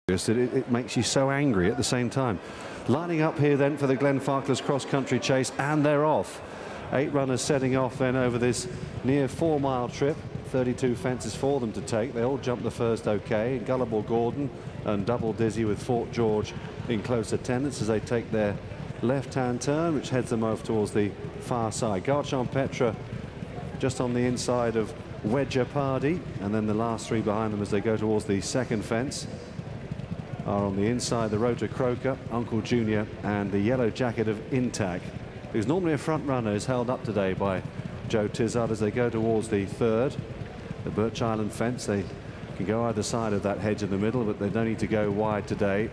It makes you so angry at the same time. Lining up here then for the Glenfarclas cross-country chase, and they're off. 8 runners setting off then over this near 4-mile trip. 32 fences for them to take. They all jumped the first okay. Gullible Gordon and Double Dizzy with Fort George in close attendance as they take their left-hand turn, which heads them over towards the far side. Garchon Petra just on the inside of Wedger Pardy, and then the last 3 behind them as they go towards the second fence are on the inside the Rota Croker, Uncle Junior, and the yellow jacket of Intac, who's normally a front runner, is held up today by Joe Tizard as they go towards the third. The Birch Island fence, they can go either side of that hedge in the middle, but they don't need to go wide today,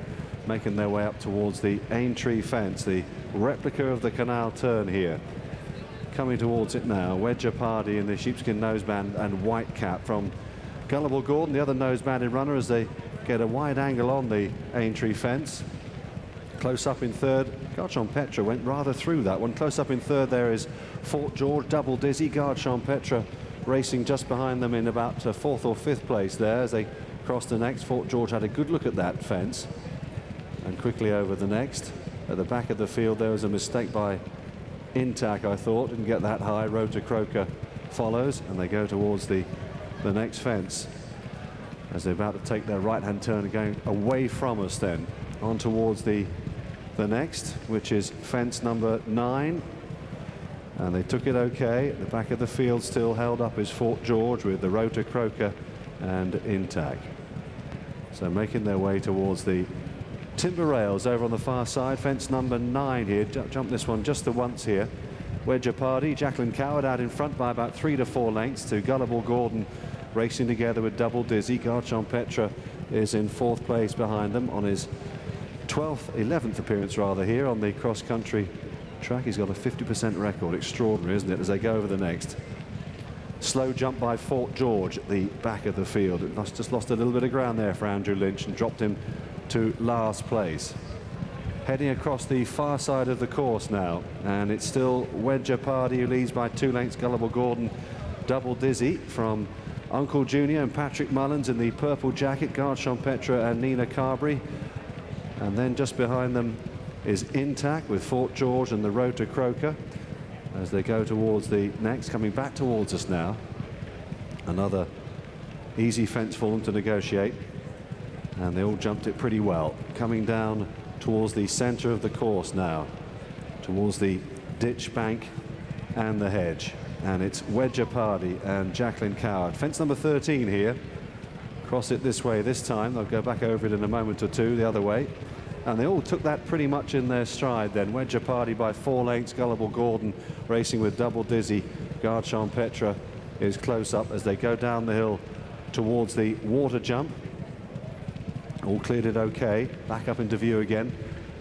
making their way up towards the Aintree fence, the replica of the canal turn here. Coming towards it now, Wedger Pardy in the sheepskin noseband and white cap from Gullible Gordon, the other nosebanded runner, as they get a wide angle on the Aintree fence. Close up in third, Garchon Petra went rather through that one. Close up in third there is Fort George, Double Dizzy. Garchon Petra racing just behind them in about 4th or 5th place there as they cross the next. Fort George had a good look at that fence and quickly over the next. At the back of the field there was a mistake by Intac, I thought, didn't get that high. Rota Croker follows and they go towards the next fence as they're about to take their right-hand turn and going away from us then on towards the next, which is fence number 9. And they took it okay. At the back of the field still held up is Fort George with the Rota Croker and Intac. So making their way towards the timber rails over on the far side. Fence number 9 here. Jump this one just the once here. Wedger Pardy, Jacqueline Coward out in front by about 3 to 4 lengths to Gullible Gordon racing together with Double Dizzy. Garchon Petra is in 4th place behind them on his 11th appearance rather here on the cross-country track. He's got a 50% record. Extraordinary, isn't it, as they go over the next. Slow jump by Fort George at the back of the field. It just lost a little bit of ground there for Andrew Lynch and dropped him to last place. Heading across the far side of the course now, and it's still Wedger Pardy who leads by 2 lengths. Gullible Gordon, Double Dizzy from Uncle Junior and Patrick Mullins in the purple jacket, Garchon Petra and Nina Carberry. And then just behind them is Intac with Fort George and the Rota Croker as they go towards the next. Coming back towards us now. Another easy fence for them to negotiate. And they all jumped it pretty well. Coming down towards the centre of the course now, towards the ditch bank and the hedge. And it's Wedger Pardy and Jacqueline Coward. Fence number 13 here. Cross it this way this time. They'll go back over it in a moment or two the other way. And they all took that pretty much in their stride then. Wedger Pardy by 4 lengths. Gullible Gordon racing with Double Dizzy. Garchon Petra is close up as they go down the hill towards the water jump. All cleared it okay. Back up into view again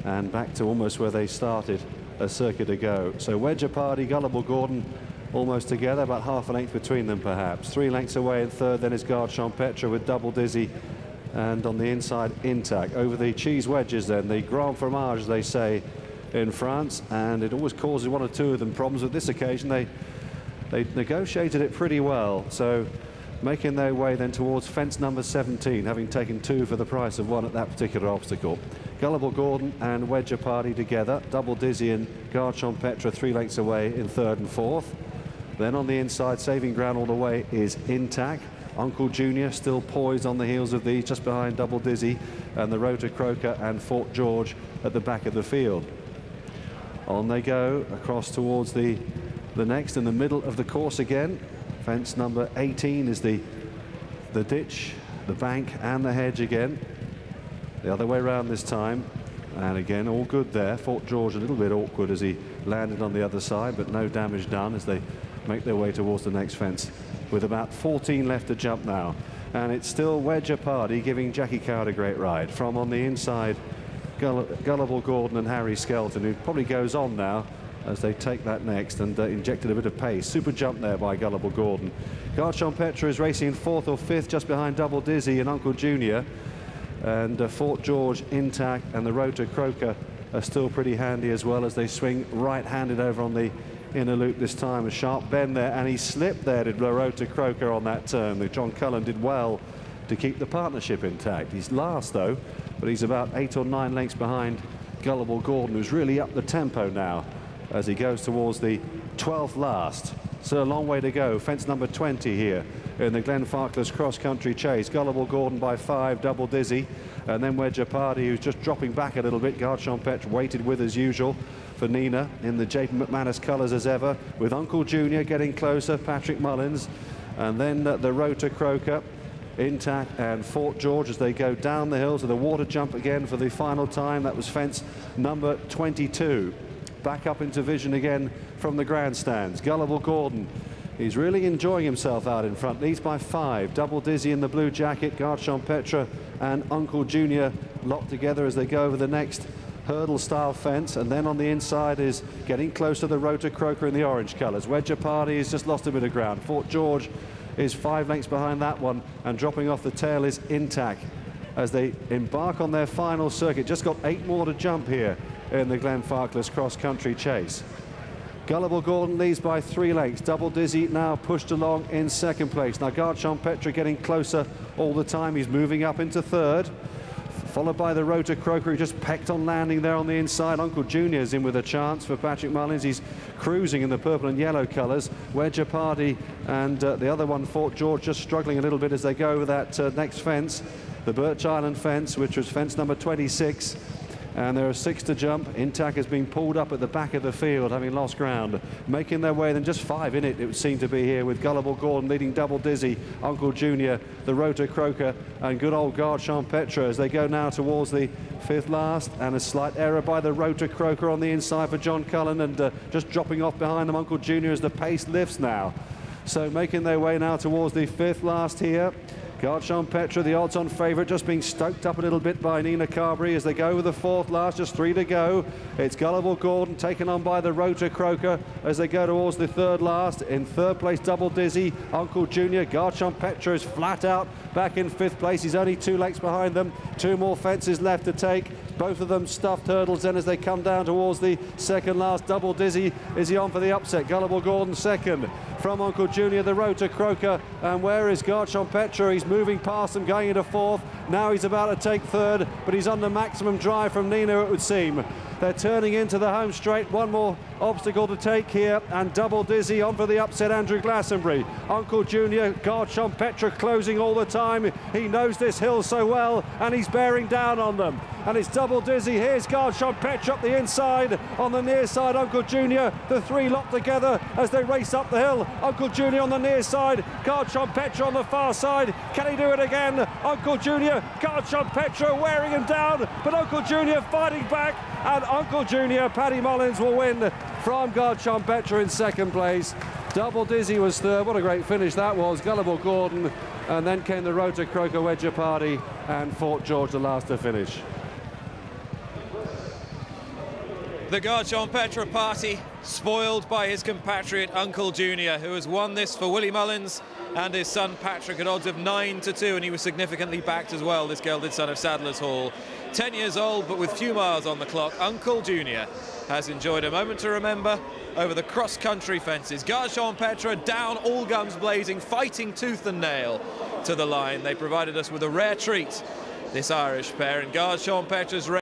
and back to almost where they started a circuit ago. So Wedger Pardy, Gullible Gordon almost together, about half a length between them perhaps. 3 lengths away in third then is Garchon Petra with Double Dizzy, and on the inside Intac. Over the cheese wedges then, the Grand Fromage they say in France, and it always causes 1 or 2 of them problems. With this occasion they negotiated it pretty well, so making their way then towards fence number 17, having taken 2 for the price of 1 at that particular obstacle. Gullible Gordon and Wedger Pardy together. Double Dizzy and Garchon Petra 3 lengths away in third and fourth. Then on the inside, saving ground all the way, is Intac. Uncle Junior still poised on the heels of these, just behind Double Dizzy and the Rota Croker and Fort George at the back of the field. On they go across towards the next in the middle of the course again. Fence number 18 is the ditch, the bank and the hedge again. The other way around this time. And again, all good there. Fort George a little bit awkward as he landed on the other side, but no damage done as they make their way towards the next fence with about 14 left to jump now. And it's still Wedger Pardy giving Jackie Coward a great ride. From on the inside, Gullible Gordon and Harry Skelton, who probably goes on now as they take that next, and injected a bit of pace. Super jump there by Gullible Gordon. Garchon Petra is racing in 4th or 5th, just behind Double Dizzy and Uncle Junior. And Fort George, Intac and the Rota Croker are still pretty handy as well as they swing right-handed over on the inner loop this time. A sharp bend there, and he slipped there, did Rota Croker on that turn. John Cullen did well to keep the partnership intact. He's last though, but he's about 8 or 9 lengths behind Gullible Gordon, who's really up the tempo now as he goes towards the 12th last. So a long way to go. Fence number 20 here in the Glenfarclas cross-country chase. Gullible Gordon by 5, Double Dizzy, and then Wedge Party, who's just dropping back a little bit. Garde Champêtre waited with as usual for Nina in the J.P. McManus colours as ever, with Uncle Junior getting closer, Patrick Mullins, and then the Rota Croker, Intact and Fort George as they go down the hill to the water jump again for the final time. That was fence number 22. Back up into vision again from the grandstands. Gullible Gordon, he's really enjoying himself out in front. Leads by 5. Double Dizzy in the blue jacket. Garde Champêtre and Uncle Junior locked together as they go over the next hurdle-style fence. And then on the inside is getting close to the Rota Croker in the orange colours. Wedge Party has just lost a bit of ground. Fort George is 5 lengths behind that one, and dropping off the tail is Intact as they embark on their final circuit. Just got 8 more to jump here in the Glenfarclas cross-country chase. Gullible Gordon leads by 3 lengths. Double Dizzy now pushed along in second place. Now Garde Champêtre getting closer all the time. He's moving up into third, followed by the Rota Croker, who just pecked on landing there on the inside. Uncle Junior's in with a chance for Patrick Mullins. He's cruising in the purple and yellow colours. Wedge Party and the other one, Fort George, just struggling a little bit as they go over that next fence, the Birch Island fence, which was fence number 26. And there are 6 to jump. Intact has been pulled up at the back of the field, having lost ground. Making their way, then just 5 in it would seem to be here, with Gullible Gordon leading Double Dizzy, Uncle Junior, the Rota Croker, and good old Garde Champêtre as they go now towards the 5th last. And a slight error by the Rota Croker on the inside for John Cullen, and just dropping off behind them, Uncle Junior, as the pace lifts now. So making their way now towards the 5th last here. Garde Champêtre, the odds-on favourite, just being stoked up a little bit by Nina Carberry as they go over the 4th last, just 3 to go. It's Gullible Gordon taken on by the Rota Croker as they go towards the 3rd last. In 3rd place, Double Dizzy, Uncle Junior. Garde Champêtre is flat out back in 5th place. He's only 2 lengths behind them. 2 more fences left to take. Both of them stuffed hurdles then as they come down towards the 2nd last. Double Dizzy, is he on for the upset? Gullible Gordon 2nd. From Uncle Junior, the Rota Croker. And where is Garde Champêtre? He's moving past them, going into 4th. Now he's about to take 3rd, but he's under maximum drive from Nina, it would seem. They're turning into the home straight. 1 more obstacle to take here, and Double Dizzy on for the upset, Andrew Glastonbury. Uncle Junior, Garde Champêtre closing all the time. He knows this hill so well, and he's bearing down on them. And it's Double Dizzy. Here's Garde Champêtre up the inside. On the near side, Uncle Junior. The 3 locked together as they race up the hill. Uncle Junior on the near side, Garde Champêtre on the far side. Can he do it again? Uncle Junior, Garde Champêtre wearing him down, but Uncle Junior fighting back, and Uncle Junior, Paddy Mullins, will win from Garde Champêtre in 2nd place. Double Dizzy was 3rd. What a great finish that was. Gullible Gordon, and then came the Rota Croker, Wedge Party, and Fort George the last to finish. The Garde Champêtre party spoiled by his compatriot Uncle Junior, who has won this for Willie Mullins and his son Patrick at odds of 9 to 2, and he was significantly backed as well, this gelded son of Sadler's Hall. 10 years old, but with few miles on the clock, Uncle Junior has enjoyed a moment to remember over the cross-country fences. Garde Champêtre down, all guns blazing, fighting tooth and nail to the line. They provided us with a rare treat, this Irish pair, and Garde Champetre's